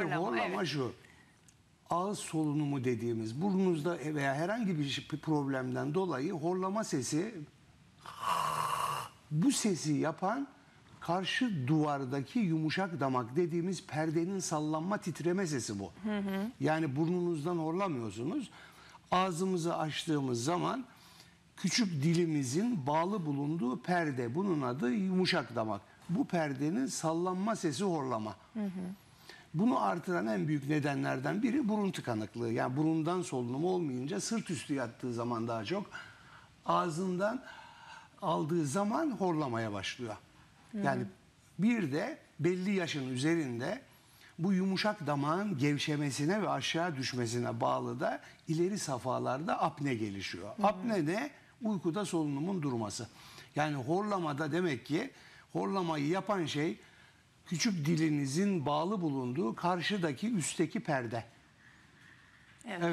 horlama evet. şu. Ağız solunumu dediğimiz, burnunuzda veya herhangi bir problemden dolayı horlama sesi, bu sesi yapan karşı duvardaki yumuşak damak dediğimiz perdenin sallanma, titreme sesi bu. Yani burnunuzdan horlamıyorsunuz. Ağzımızı açtığımız zaman küçük dilimizin bağlı bulunduğu perde, bunun adı yumuşak damak. Bu perdenin sallanma sesi horlama. Bunu artıran en büyük nedenlerden biri burun tıkanıklığı. Yani burundan solunum olmayınca, sırt üstü yattığı zaman daha çok, ağzından aldığı zaman horlamaya başlıyor. Yani bir de belli yaşın üzerinde bu yumuşak damağın gevşemesine ve aşağı düşmesine bağlı da ileri safhalarda apne gelişiyor. Apne ne? Uykuda solunumun durması. Yani horlamada demek ki horlamayı yapan şey küçük dilinizin bağlı bulunduğu karşıdaki üstteki perde. Evet. Evet.